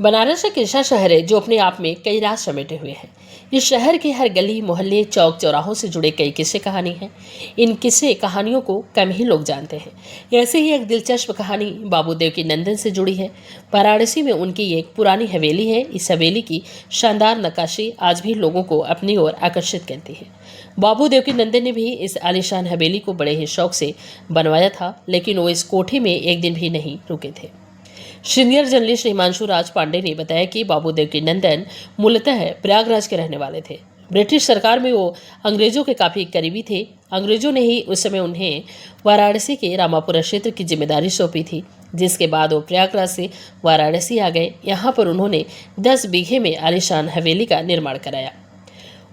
बनारस एक ऐसा शहर है जो अपने आप में कई राज समेटे हुए है। इस शहर के हर गली मोहल्ले चौक चौराहों से जुड़े कई किस्से कहानी हैं। इन किस्से कहानियों को कम ही लोग जानते हैं। ऐसे ही एक दिलचस्प कहानी बाबू देवकीनंदन से जुड़ी है। वाराणसी में उनकी एक पुरानी हवेली है। इस हवेली की शानदार नक्काशी आज भी लोगों को अपनी ओर आकर्षित करती है। बाबू देवकीनंदन ने भी इस आलीशान हवेली को बड़े ही शौक से बनवाया था, लेकिन वो इस कोठी में एक दिन भी नहीं रुके थे। सीनियर जर्नलिस्ट हिमांशु राज पांडे ने बताया कि बाबू देवकीनंदन मूलतः प्रयागराज के रहने वाले थे। ब्रिटिश सरकार में वो अंग्रेजों के काफ़ी करीबी थे। अंग्रेजों ने ही उस समय उन्हें वाराणसी के रामापुरा क्षेत्र की जिम्मेदारी सौंपी थी, जिसके बाद वो प्रयागराज से वाराणसी आ गए। यहाँ पर उन्होंने 10 बीघे में आलीशान हवेली का निर्माण कराया।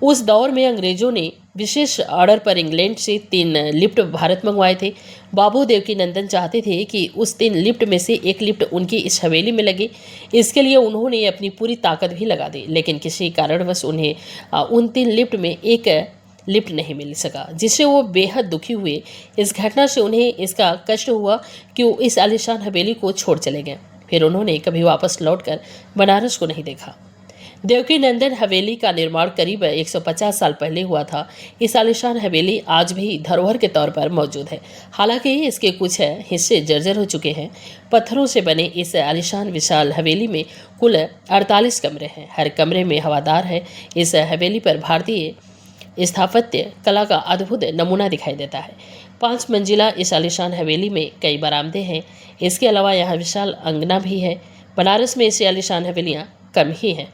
उस दौर में अंग्रेजों ने विशेष ऑर्डर पर इंग्लैंड से 3 लिफ्ट भारत मंगवाए थे। बाबू देवकीनंदन चाहते थे कि उस 3 लिफ्ट में से एक लिफ्ट उनकी इस हवेली में लगे। इसके लिए उन्होंने अपनी पूरी ताकत भी लगा दी, लेकिन किसी कारणवश उन्हें उन 3 लिफ्ट में एक लिफ्ट नहीं मिल सका, जिससे वो बेहद दुखी हुए। इस घटना से उन्हें इसका कष्ट हुआ कि वो इस आलीशान हवेली को छोड़ चले गए। फिर उन्होंने कभी वापस लौटकर बनारस को नहीं देखा। देवकीनंदन हवेली का निर्माण करीब 150 साल पहले हुआ था। इस आलीशान हवेली आज भी धरोहर के तौर पर मौजूद है। हालांकि इसके कुछ हिस्से जर्जर हो चुके हैं। पत्थरों से बने इस आलीशान विशाल हवेली में कुल 48 कमरे हैं। हर कमरे में हवादार है। इस हवेली पर भारतीय स्थापत्य कला का अद्भुत नमूना दिखाई देता है। 5 मंजिला इस आलीशान हवेली में कई बरामदे हैं। इसके अलावा यहाँ विशाल अंगना भी है। बनारस में ऐसी आलीशान हवेलियाँ कम ही हैं।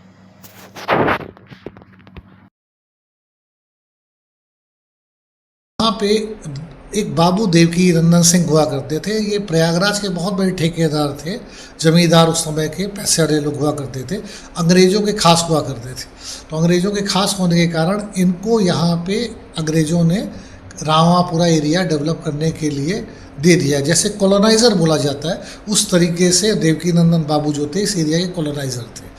यहाँ पे एक बाबू देवकीनंदन सिंह हुआ करते थे। ये प्रयागराज के बहुत बड़े ठेकेदार थे, जमींदार उस समय के पैसे वाले लोग हुआ करते थे। अंग्रेज़ों के खास हुआ करते थे। तो अंग्रेज़ों के खास होने के कारण इनको यहाँ पे अंग्रेज़ों ने रामापुरा एरिया डेवलप करने के लिए दे दिया। जैसे कॉलोनाइज़र बोला जाता है, उस तरीके से देवकीनंदन बाबू जो थे इस एरिया के कॉलोनाइज़र थे।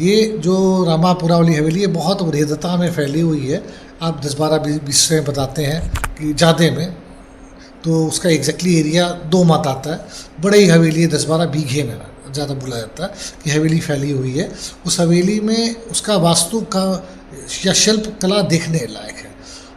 ये जो रामापुरा वाली हवेली है बहुत विविधता में फैली हुई है। आप 10, 12, 20 से बताते हैं कि ज़्यादा में तो उसका एग्जैक्टली एरिया 2 मत आता है। बड़े ही हवेली 10-12 बीघे में ज़्यादा बोला जाता है कि हवेली फैली हुई है। उस हवेली में उसका वास्तु का या शिल्प कला देखने लायक है।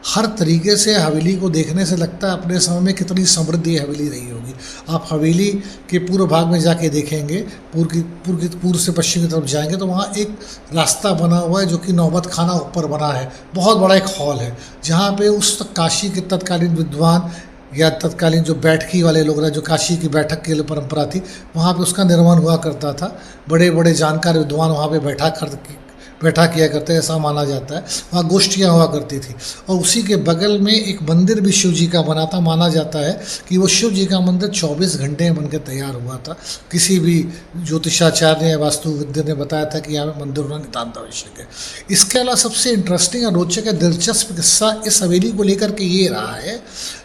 हर तरीके से हवेली को देखने से लगता है अपने समय में कितनी समृद्धि हवेली रही होगी। आप हवेली के पूर्व भाग में जाके देखेंगे, पूर्व से पश्चिम की तरफ जाएंगे तो वहाँ एक रास्ता बना हुआ है जो कि नौबत खाना ऊपर बना है। बहुत बड़ा एक हॉल है जहाँ पे उस काशी के तत्कालीन विद्वान या तत्कालीन जो बैठकी वाले लोग रहे, जो काशी की बैठक की परंपरा थी, वहाँ पे उसका निर्माण हुआ करता था। बड़े बड़े जानकार विद्वान वहाँ पे बैठा किया करते हैं, ऐसा माना जाता है। वहाँ गोष्ठियाँ हुआ करती थी और उसी के बगल में एक मंदिर भी शिव जी का बना था। माना जाता है कि वो शिव जी का मंदिर 24 घंटे में बनकर तैयार हुआ था। किसी भी ज्योतिषाचार्य या वास्तुविद्य ने बताया था कि यहाँ मंदिर होना नितांत आवश्यक है। इसके अलावा सबसे इंटरेस्टिंग और रोचक या दिलचस्प किस्सा इस हवेली को लेकर के ये रहा है,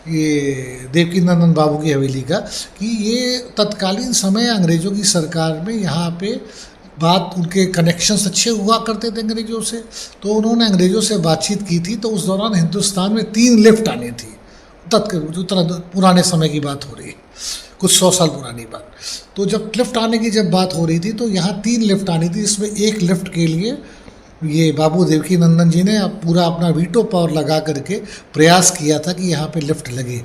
ये देवकीनंदन बाबू की हवेली का, कि ये तत्कालीन समय अंग्रेज़ों की सरकार में यहाँ पे उनके कनेक्शंस अच्छे हुआ करते थे अंग्रेज़ों से। तो उन्होंने अंग्रेज़ों से बातचीत की थी। तो उस दौरान हिंदुस्तान में 3 लिफ्ट आनी थी। पुराने समय की बात हो रही है, कुछ 100 साल पुरानी बात। तो जब लिफ्ट आने की बात हो रही थी तो यहाँ 3 लिफ्ट आनी थी। इसमें एक लिफ्ट के लिए ये बाबू देवकीनंदन जी ने पूरा अपना वीटो पावर लगा करके प्रयास किया था कि यहाँ पे लिफ्ट लगे,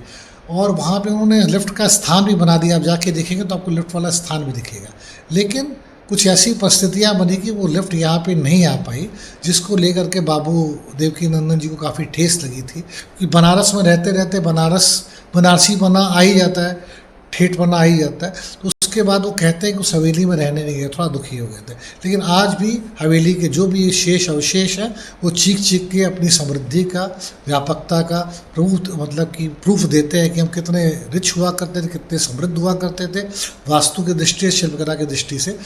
और वहाँ पे उन्होंने लिफ्ट का स्थान भी बना दिया। आप जाके देखेंगे तो आपको लिफ्ट वाला स्थान भी दिखेगा। लेकिन कुछ ऐसी परिस्थितियाँ बनी कि वो लिफ्ट यहाँ पे नहीं आ पाई, जिसको लेकर के बाबू देवकीनंदन जी को काफ़ी ठेस लगी थी। कि बनारस में रहते रहते बनारसी बना आ ही जाता है, ठेठ बना आ ही जाता है। तो उसके बाद वो कहते हैं कि उस हवेली में रहने नहीं गए, थोड़ा दुखी हो गए थे। लेकिन आज भी हवेली के जो भी शेष अवशेष हैं वो चीख के अपनी समृद्धि का, व्यापकता का प्रूफ देते हैं कि हम कितने रिच हुआ करते थे, कितने समृद्ध हुआ करते थे वास्तु की दृष्टि से, शिल्पकला की दृष्टि से।